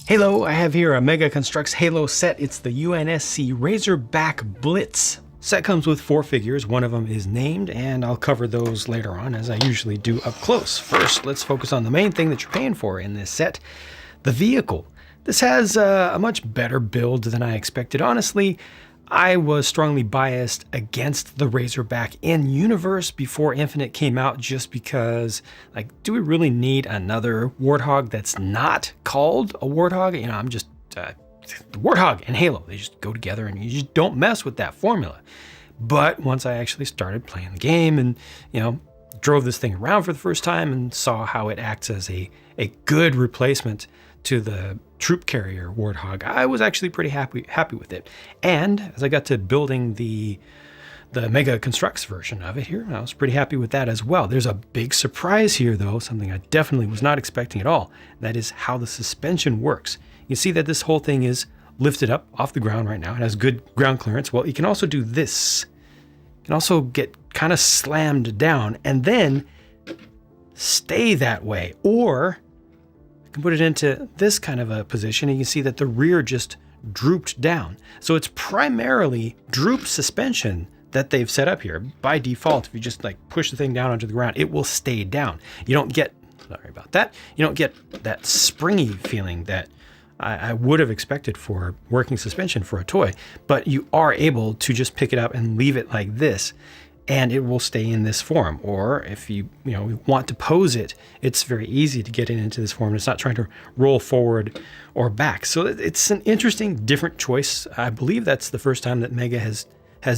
Halo, I have here a Mega Construx Halo set. It's the UNSC Razorback Blitz. Set comes with 4 figures, one of them is named, and I'll cover those later on as I usually do up close. First, let's focus on the main thing that you're paying for in this set, the vehicle. This has a much better build than I expected. Honestly, I was strongly biased against the Razorback in universe before Infinite came out just because, like, do we really need another Warthog that's not called a Warthog? You know, I'm just, the Warthog and Halo, they just go together and you just don't mess with that formula. But once I actually started playing the game and, you know, drove this thing around for the first time and saw how it acts as a good replacement to the troop carrier Warthog, I was actually pretty happy with it. And as I got to building the Mega Construx version of it here, I was pretty happy with that as well. There's a big surprise here though, something I definitely was not expecting at all. That is how the suspension works. You see that this whole thing is lifted up off the ground right now. It has good ground clearance. Well, you can also do this. You can also get kind of slammed down and then stay that way. Or can put it into this kind of a position and you can see that the rear just drooped down. So it's primarily droop suspension that they've set up here. By default, if you just like push the thing down onto the ground, it will stay down. You don't get, sorry about that, you don't get that springy feeling that I would have expected for working suspension for a toy, but you are able to just pick it up and leave it like this and it will stay in this form. Or if you want to pose it, it's very easy to get it into this form. It's not trying to roll forward or back. So it's an interesting, different choice. I believe that's the first time that Mega has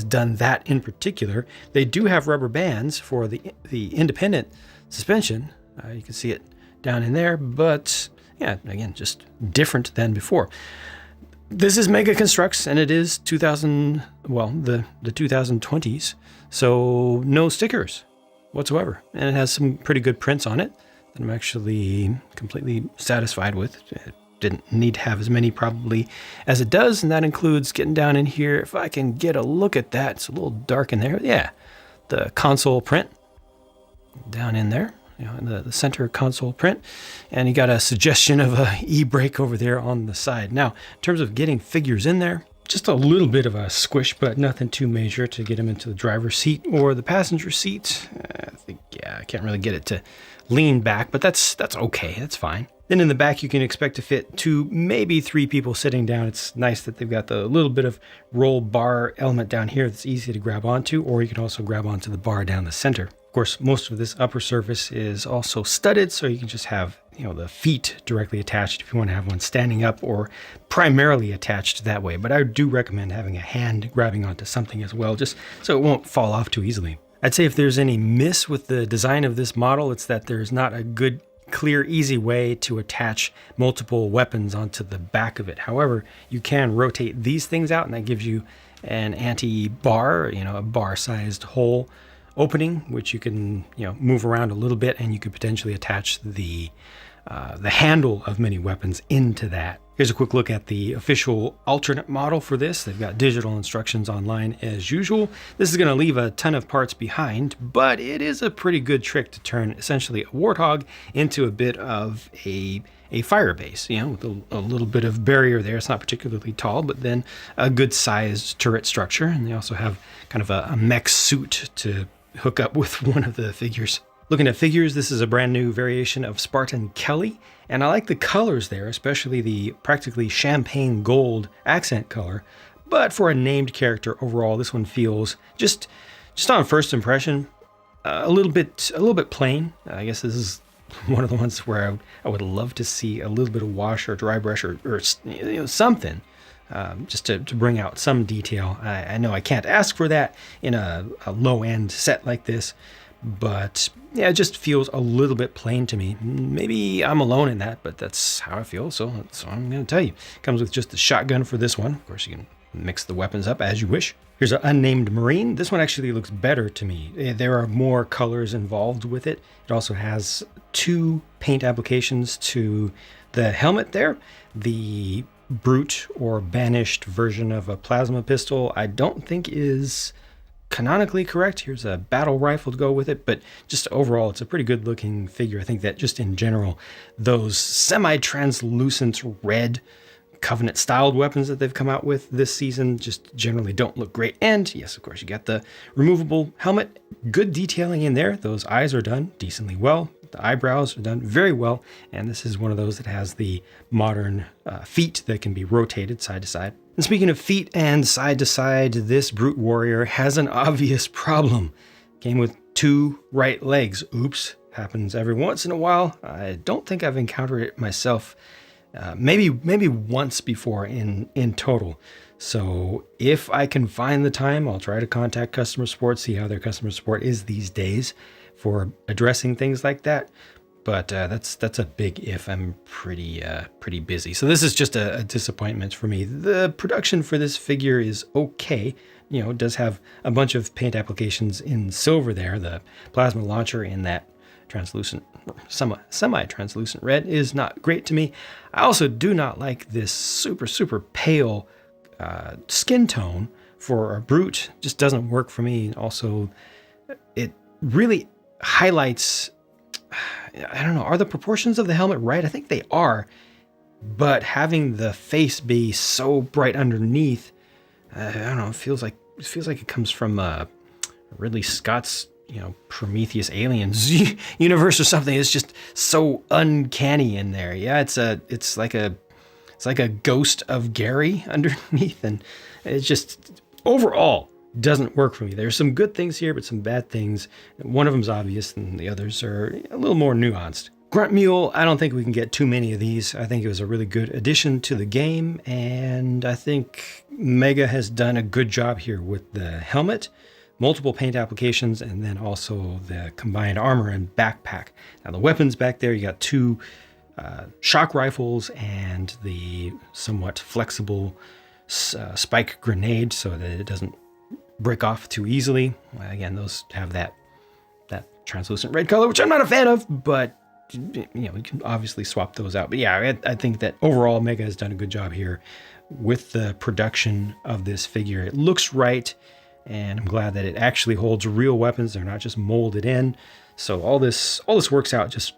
done that in particular. They do have rubber bands for the independent suspension. You can see it down in there, but yeah, again, just different than before. This is Mega Construx, and it is the 2020s, so no stickers whatsoever. And it has some pretty good prints on it that I'm actually completely satisfied with. It didn't need to have as many probably as it does, and that includes getting down in here. If I can get a look at that, it's a little dark in there. Yeah, the console print down in there. In the center console print, and you got a suggestion of a e-brake over there on the side. Now, in terms of getting figures in there, just a little bit of a squish, but nothing too major to get them into the driver's seat or the passenger seat. I can't really get it to lean back, but that's okay, that's fine. Then in the back, you can expect to fit 2, maybe 3 people sitting down. It's nice that they've got the little bit of roll bar element down here that's easy to grab onto, or you can also grab onto the bar down the center. Of course, most of this upper surface is also studded, so you can just have the feet directly attached if you want to have one standing up or primarily attached that way. But I do recommend having a hand grabbing onto something as well, just so it won't fall off too easily. I'd say if there's any miss with the design of this model, it's that there's not a good, clear, easy way to attach multiple weapons onto the back of it. However, you can rotate these things out, and that gives you an anti-bar, a bar-sized hole opening, which you can move around a little bit, and you could potentially attach the handle of many weapons into that. Here's a quick look at the official alternate model for this. They've got digital instructions online as usual. This is going to leave a ton of parts behind, but it is a pretty good trick to turn essentially a Warthog into a bit of a fire base, with a little bit of barrier there. It's not particularly tall, but then a good sized turret structure. And they also have kind of a mech suit to hook up with one of the figures. Looking at figures, this is a brand new variation of Spartan Kelly, and I like the colors there, especially the practically champagne gold accent color. But for a named character overall, this one feels just on first impression a little bit plain. I guess this is one of the ones where I would love to see a little bit of wash or dry brush or something. Just to bring out some detail. I know I can't ask for that in a low-end set like this, but yeah, it just feels a little bit plain to me. Maybe I'm alone in that, but that's how I feel, so that's what I'm going to tell you. Comes with just the shotgun for this one. Of course, you can mix the weapons up as you wish. Here's an unnamed Marine. This one actually looks better to me. There are more colors involved with it. It also has 2 paint applications to the helmet there. The brute or banished version of a plasma pistol I don't think is canonically correct. Here's a battle rifle to go with it, but just overall, it's a pretty good looking figure. I think that just in general, those semi-translucent red Covenant styled weapons that they've come out with this season just generally don't look great. And yes, of course, you got the removable helmet. Good detailing in there. Those eyes are done decently well. The eyebrows are done very well. And this is one of those that has the modern feet that can be rotated side to side. And speaking of feet and side to side, this Brute Warrior has an obvious problem. Came with 2 right legs. Oops, happens every once in a while. I don't think I've encountered it myself. Maybe once before in total. So if I can find the time, I'll try to contact customer support, see how their customer support is these days for addressing things like that. But that's a big if. I'm pretty busy. So this is just a disappointment for me. The production for this figure is okay. You know, it does have a bunch of paint applications in silver there. The plasma launcher in that translucent, semi-translucent red is not great to me. I also do not like this super pale skin tone for a Brute. Just doesn't work for me. Also, it really highlights, I don't know, are the proportions of the helmet right? I think they are, but having the face be so bright underneath, I don't know, it feels like it comes from Ridley Scott's, you know, Prometheus Aliens universe or something. It's just so uncanny in there. Yeah, it's like a ghost of Gary underneath, and it's just overall doesn't work for me. There's some good things here, but some bad things. One of them's obvious, and the others are a little more nuanced. Grunt Mule, I don't think we can get too many of these. I think it was a really good addition to the game, and I think Mega has done a good job here with the helmet, multiple paint applications, and then also the combined armor and backpack. Now the weapons back there, you got 2 shock rifles and the somewhat flexible spike grenade so that it doesn't break off too easily. Again, those have that translucent red color, which I'm not a fan of, but you know, you can obviously swap those out. But yeah, I think that overall Mega has done a good job here with the production of this figure. It looks right, and I'm glad that it actually holds real weapons. They're not just molded in. So all this works out just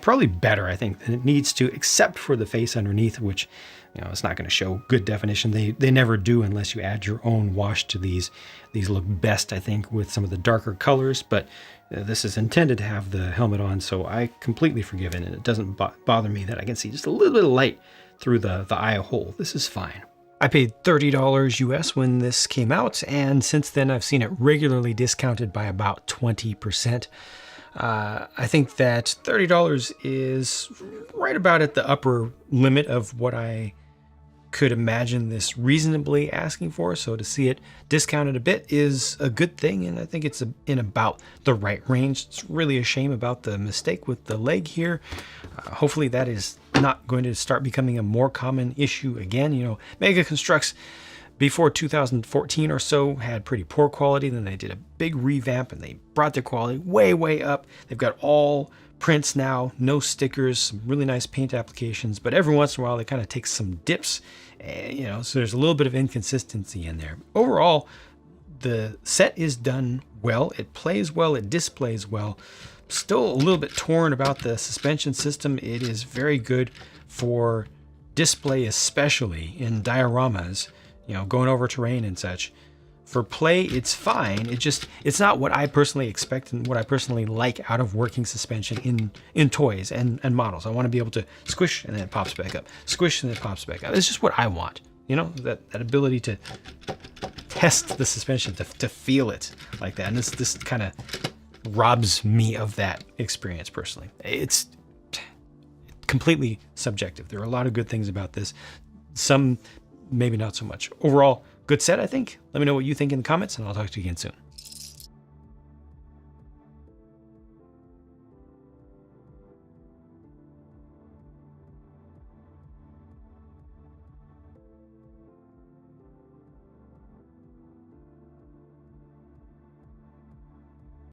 probably better, I think, than it needs to, except for the face underneath, which, you know, it's not going to show good definition. They never do unless you add your own wash to these. These look best, I think, with some of the darker colors, but this is intended to have the helmet on, so I completely forgive it, and it doesn't bother me that I can see just a little bit of light through the eye hole. This is fine. I paid $30 US when this came out, and since then I've seen it regularly discounted by about 20%. I think that $30 is right about at the upper limit of what I could imagine this reasonably asking for. So to see it discounted a bit is a good thing, and I think it's in about the right range. It's really a shame about the mistake with the leg here. Hopefully that is not going to start becoming a more common issue again. You know, Mega Construx before 2014 or so had pretty poor quality. Then they did a big revamp and they brought their quality way up. They've got all prints now, no stickers, some really nice paint applications, but every once in a while they kind of take some dips, you know, so there's a little bit of inconsistency in there. Overall, the set is done well. It plays well, it displays well. Still a little bit torn about the suspension system. It is very good for display, especially in dioramas, you know, going over terrain and such. For play, it's fine. It's not what I personally expect and what I personally like out of working suspension in toys and models. I want to be able to squish and then it pops back up, squish and then it pops back up. It's just what I want, you know, that ability to test the suspension, to feel it like that. And this kind of robs me of that experience personally. It's completely subjective. There are a lot of good things about this. Some maybe not so much. Overall, good set, I think. Let me know what you think in the comments, and I'll talk to you again soon.